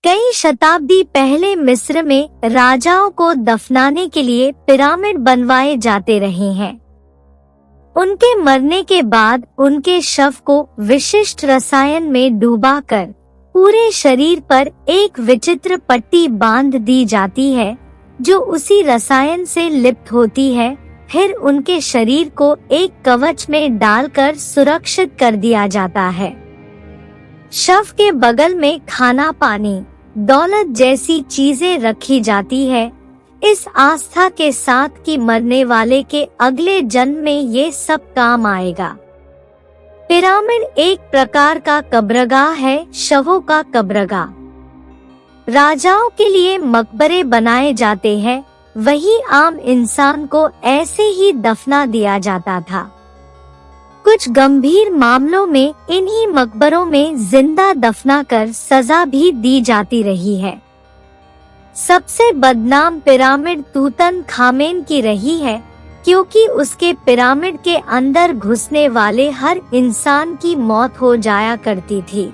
कई शताब्दी पहले मिस्र में राजाओं को दफनाने के लिए पिरामिड बनवाए जाते रहे हैं। उनके मरने के बाद उनके शव को विशिष्ट रसायन में डुबाकर पूरे शरीर पर एक विचित्र पट्टी बांध दी जाती है जो उसी रसायन से लिप्त होती है। फिर उनके शरीर को एक कवच में डालकर सुरक्षित कर दिया जाता है। शव के बगल में खाना पानी, दौलत जैसी चीजें रखी जाती है, इस आस्था के साथ कि मरने वाले के अगले जन्म में ये सब काम आएगा। पिरामिड एक प्रकार का कब्रगाह है, शवों का कब्रगाह। राजाओं के लिए मकबरे बनाए जाते हैं, वही आम इंसान को ऐसे ही दफना दिया जाता था। कुछ गंभीर मामलों में इन्हीं मकबरों में जिंदा दफना कर सजा भी दी जाती रही है। सबसे बदनाम पिरामिड तूतनखामेन की रही है, क्योंकि उसके पिरामिड के अंदर घुसने वाले हर इंसान की मौत हो जाया करती थी,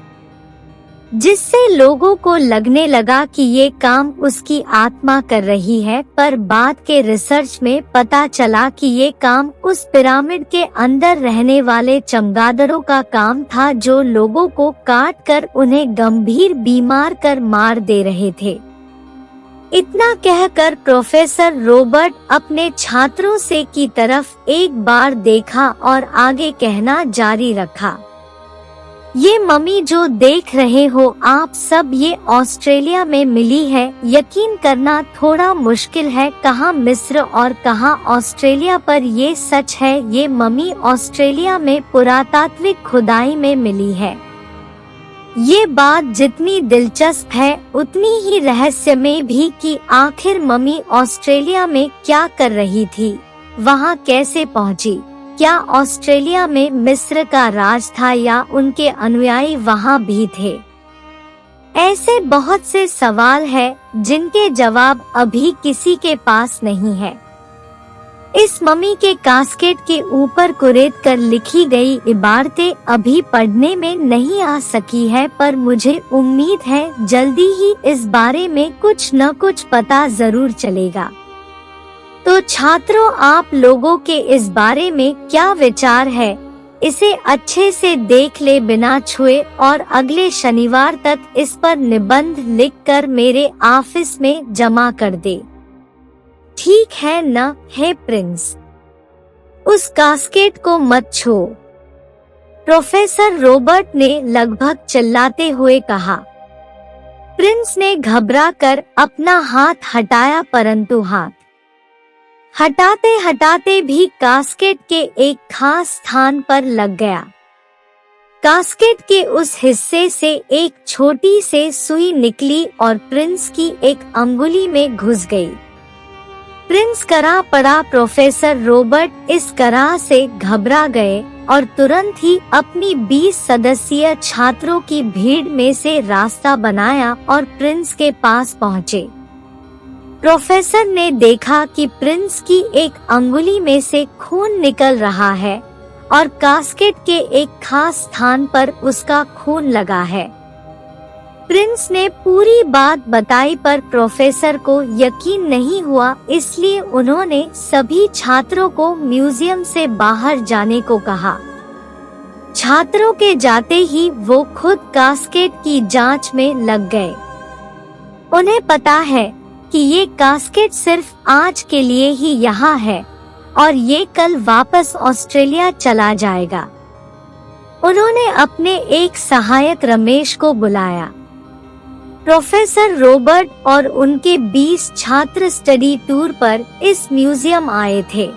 जिससे लोगों को लगने लगा कि ये काम उसकी आत्मा कर रही है। पर बाद के रिसर्च में पता चला कि ये काम उस पिरामिड के अंदर रहने वाले चमगादड़ों का काम था, जो लोगों को काट कर उन्हें गंभीर बीमार कर मार दे रहे थे। इतना कहकर प्रोफेसर रॉबर्ट अपने छात्रों से की तरफ एक बार देखा और आगे कहना जारी रखा, ये मम्मी जो देख रहे हो आप सब, ये ऑस्ट्रेलिया में मिली है। यकीन करना थोड़ा मुश्किल है कहाँ मिस्र और कहाँ ऑस्ट्रेलिया, पर ये सच है। ये मम्मी ऑस्ट्रेलिया में पुरातात्विक खुदाई में मिली है। ये बात जितनी दिलचस्प है उतनी ही रहस्यमय भी कि आखिर मम्मी ऑस्ट्रेलिया में क्या कर रही थी, वहाँ कैसे पहुँची, क्या ऑस्ट्रेलिया में मिस्र का राज था या उनके अनुयायी वहाँ भी थे। ऐसे बहुत से सवाल हैं जिनके जवाब अभी किसी के पास नहीं है। इस मम्मी के कास्केट के ऊपर कुरेद कर लिखी गई इबारतें अभी पढ़ने में नहीं आ सकी है, पर मुझे उम्मीद है जल्दी ही इस बारे में कुछ न कुछ पता जरूर चलेगा। तो छात्रों, आप लोगों के इस बारे में क्या विचार है, इसे अच्छे से देख ले बिना छुए और अगले शनिवार तक इस पर निबंध लिखकर मेरे ऑफिस में जमा कर दे। ठीक है न, हे प्रिंस? उस कास्केट को मत छू, प्रोफेसर रॉबर्ट ने लगभग चिल्लाते हुए कहा। प्रिंस ने घबराकर अपना हाथ हटाया, परंतु हाथ हटाते हटाते भी कास्केट के एक खास स्थान पर लग गया। कास्केट के उस हिस्से से एक छोटी से सुई निकली और प्रिंस की एक अंगुली में घुस गई। प्रिंस करा पड़ा। प्रोफेसर रॉबर्ट इस तरह से घबरा गए और तुरंत ही अपनी 20 सदस्यीय छात्रों की भीड़ में से रास्ता बनाया और प्रिंस के पास पहुँचे। प्रोफेसर ने देखा कि प्रिंस की एक अंगुली में से खून निकल रहा है और कास्केट के एक खास स्थान पर उसका खून लगा है। प्रिंस ने पूरी बात बताई, पर प्रोफेसर को यकीन नहीं हुआ, इसलिए उन्होंने सभी छात्रों को म्यूजियम से बाहर जाने को कहा। छात्रों के जाते ही वो खुद कास्केट की जांच में लग गए। उन्हें पता है कि ये कास्केट सिर्फ आज के लिए ही यहाँ है और ये कल वापस ऑस्ट्रेलिया चला जाएगा। उन्होंने अपने एक सहायक रमेश को बुलाया। प्रोफेसर रॉबर्ट और उनके 20 छात्र स्टडी टूर पर इस म्यूजियम आए थे।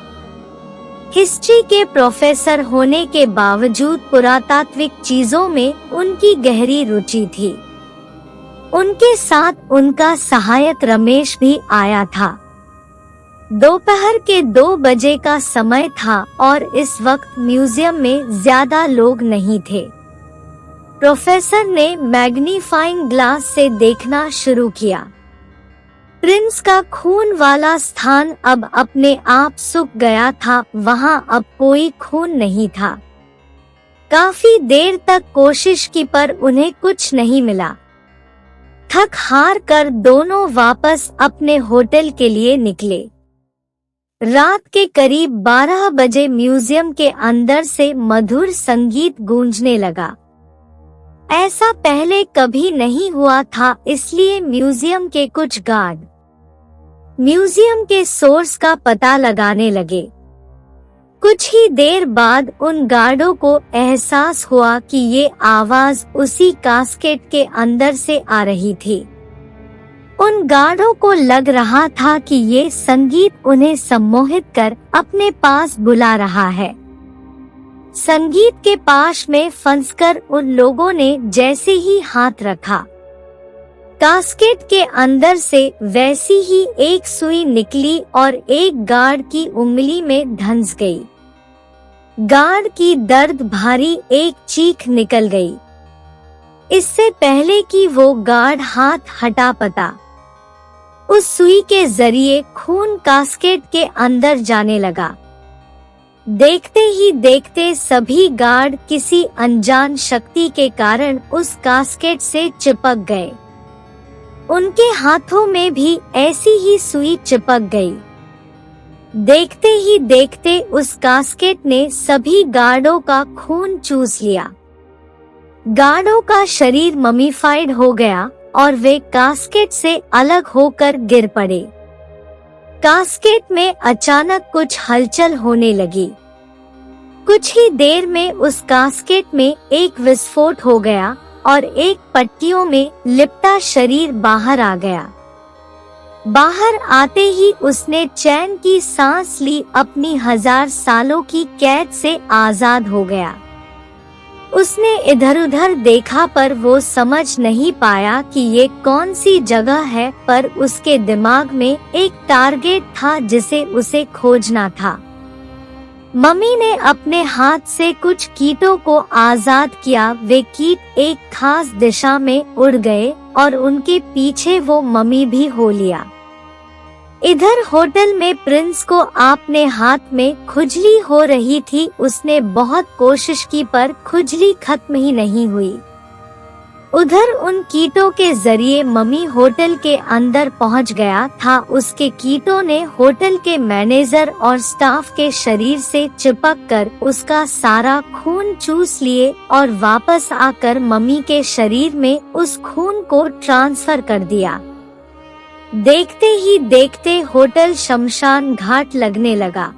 हिस्ट्री के प्रोफेसर होने के बावजूद पुरातात्विक चीजों में उनकी गहरी रुचि थी। उनके साथ उनका सहायक रमेश भी आया था। दोपहर के 2 बजे का समय था और इस वक्त म्यूजियम में ज्यादा लोग नहीं थे। प्रोफेसर ने मैग्नीफाइंग ग्लास से देखना शुरू किया। प्रिंस का खून वाला स्थान अब अपने आप सूख गया था, वहां अब कोई खून नहीं था। काफी देर तक कोशिश की पर उन्हें कुछ नहीं मिला। थक हार कर दोनों वापस अपने होटल के लिए निकले। रात के करीब 12 बजे म्यूजियम के अंदर से मधुर संगीत गूंजने लगा। ऐसा पहले कभी नहीं हुआ था, इसलिए म्यूजियम के कुछ गार्ड म्यूजियम के सोर्स का पता लगाने लगे। कुछ ही देर बाद उन गार्डों को एहसास हुआ कि ये आवाज उसी कास्केट के अंदर से आ रही थी। उन गार्डों को लग रहा था कि ये संगीत उन्हें सम्मोहित कर अपने पास बुला रहा है। संगीत के पाश में फंसकर उन लोगों ने जैसे ही हाथ रखा, कास्केट के अंदर से वैसी ही एक सुई निकली और एक गार्ड की उंगली में धंस गई। गार्ड की दर्द भारी एक चीख निकल गई। इससे पहले कि वो गार्ड हाथ हटा पाता, उस सुई के जरिए खून कास्केट के अंदर जाने लगा। देखते ही देखते सभी गार्ड किसी अनजान शक्ति के कारण उस कास्केट से चिपक गए। उनके हाथों में भी ऐसी ही सुई चिपक गई। देखते ही देखते उस कास्केट ने सभी गार्डों का खून चूस लिया। गार्डों का शरीर ममीफाइड हो गया और वे कास्केट से अलग होकर गिर पड़े। कास्केट में अचानक कुछ हलचल होने लगी। कुछ ही देर में उस कास्केट में एक विस्फोट हो गया और एक पट्टियों में लिपटा शरीर बाहर आ गया। बाहर आते ही उसने चैन की सांस ली, अपनी 1000 सालों की कैद से आजाद हो गया। उसने इधर उधर देखा पर वो समझ नहीं पाया कि ये कौन सी जगह है, पर उसके दिमाग में एक टारगेट था जिसे उसे खोजना था। मम्मी ने अपने हाथ से कुछ कीटों को आजाद किया। वे कीट एक खास दिशा में उड़ गए और उनके पीछे वो मम्मी भी हो लिया। इधर होटल में प्रिंस को अपने हाथ में खुजली हो रही थी। उसने बहुत कोशिश की पर खुजली खत्म ही नहीं हुई। उधर उन कीटों के जरिए मम्मी होटल के अंदर पहुंच गया था। उसके कीटों ने होटल के मैनेजर और स्टाफ के शरीर से चिपक कर उसका सारा खून चूस लिए और वापस आकर मम्मी के शरीर में उस खून को ट्रांसफर कर दिया। देखते ही देखते होटल शमशान घाट लगने लगा।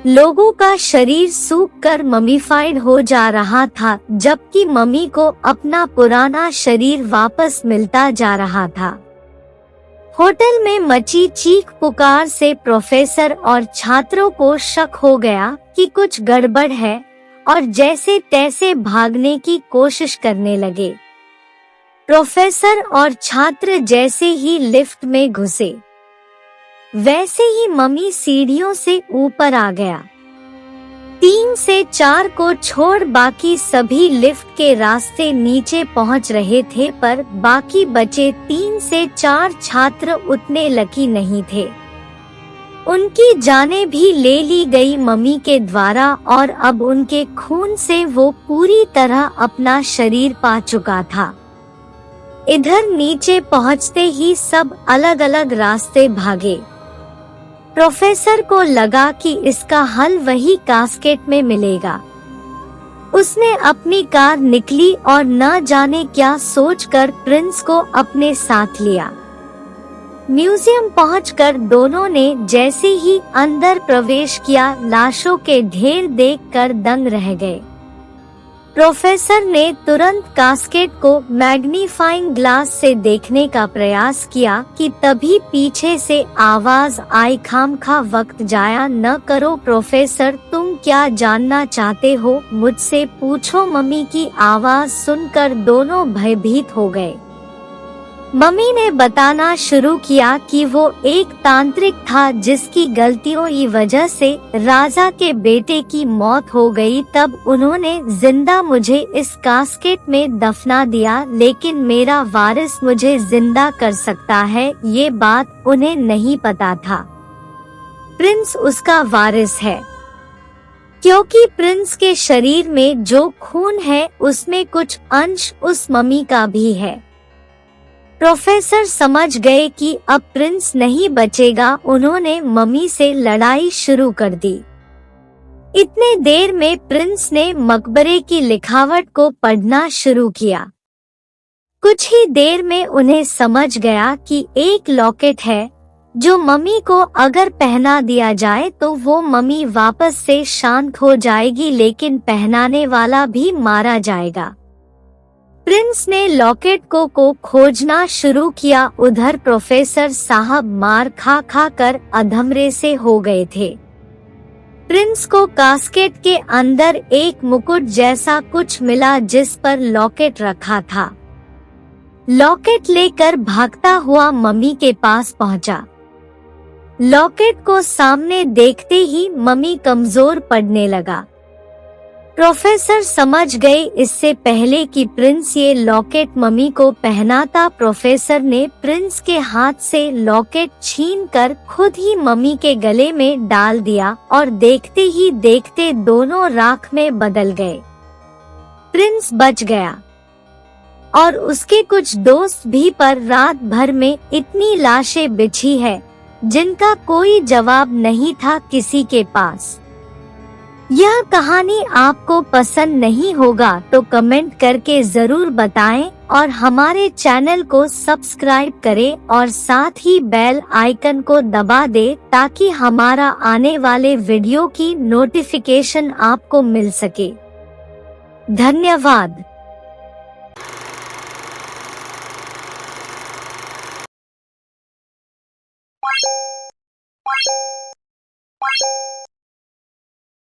लोगों का शरीर सूख कर ममीफाइड हो जा रहा था, जबकि मम्मी को अपना पुराना शरीर वापस मिलता जा रहा था। होटल में मची चीख पुकार से प्रोफेसर और छात्रों को शक हो गया कि कुछ गड़बड़ है और जैसे तैसे भागने की कोशिश करने लगे। प्रोफेसर और छात्र जैसे ही लिफ्ट में घुसे, वैसे ही मम्मी सीढ़ियों से ऊपर आ गया। 3 से 4 को छोड़ बाकी सभी लिफ्ट के रास्ते नीचे पहुंच रहे थे, पर बाकी बचे 3 से 4 छात्र उतने लकी नहीं थे। उनकी जानें भी ले ली गई मम्मी के द्वारा और अब उनके खून से वो पूरी तरह अपना शरीर पा चुका था। इधर नीचे पहुंचते ही सब अलग अलग रास्ते भागे। प्रोफेसर को लगा कि इसका हल वही कास्केट में मिलेगा। उसने अपनी कार निकली और न जाने क्या सोचकर प्रिंस को अपने साथ लिया। म्यूजियम पहुंचकर दोनों ने जैसे ही अंदर प्रवेश किया, लाशों के ढेर देखकर दंग रह गए। प्रोफेसर ने तुरंत कास्केट को मैग्नीफाइंग ग्लास से देखने का प्रयास किया कि तभी पीछे से आवाज आई, खामखा वक्त जाया न करो प्रोफेसर, तुम क्या जानना चाहते हो, मुझसे पूछो। मम्मी की आवाज सुनकर दोनों भयभीत हो गए। मम्मी ने बताना शुरू किया कि वो एक तांत्रिक था जिसकी गलतियों की वजह से राजा के बेटे की मौत हो गई। तब उन्होंने जिंदा मुझे इस कास्केट में दफना दिया, लेकिन मेरा वारिस मुझे जिंदा कर सकता है, ये बात उन्हें नहीं पता था। प्रिंस उसका वारिस है, क्योंकि प्रिंस के शरीर में जो खून है उसमें कुछ अंश उस मम्मी का भी है। प्रोफेसर समझ गए कि अब प्रिंस नहीं बचेगा। उन्होंने मम्मी से लड़ाई शुरू कर दी। इतने देर में प्रिंस ने मकबरे की लिखावट को पढ़ना शुरू किया। कुछ ही देर में उन्हें समझ गया कि एक लॉकेट है जो मम्मी को अगर पहना दिया जाए तो वो मम्मी वापस से शांत हो जाएगी, लेकिन पहनाने वाला भी मारा जाएगा। प्रिंस ने लॉकेट को खोजना शुरू किया। उधर प्रोफेसर साहब मार खा खा कर अधमरे से हो गए थे। प्रिंस को कास्केट के अंदर एक मुकुट जैसा कुछ मिला जिस पर लॉकेट रखा था। लॉकेट लेकर भागता हुआ मम्मी के पास पहुंचा। लॉकेट को सामने देखते ही मम्मी कमजोर पड़ने लगा। प्रोफेसर समझ गए इससे पहले कि प्रिंस ये लॉकेट मम्मी को पहनाता, प्रोफेसर ने प्रिंस के हाथ से लॉकेट छीनकर खुद ही मम्मी के गले में डाल दिया और देखते ही देखते दोनों राख में बदल गए। प्रिंस बच गया और उसके कुछ दोस्त भी, पर रात भर में इतनी लाशें बिछी है जिनका कोई जवाब नहीं था किसी के पास। यह कहानी आपको पसंद नहीं होगा तो कमेंट करके जरूर बताएं और हमारे चैनल को सब्सक्राइब करें और साथ ही बेल आइकन को दबा दें ताकि हमारा आने वाले वीडियो की नोटिफिकेशन आपको मिल सके। धन्यवाद।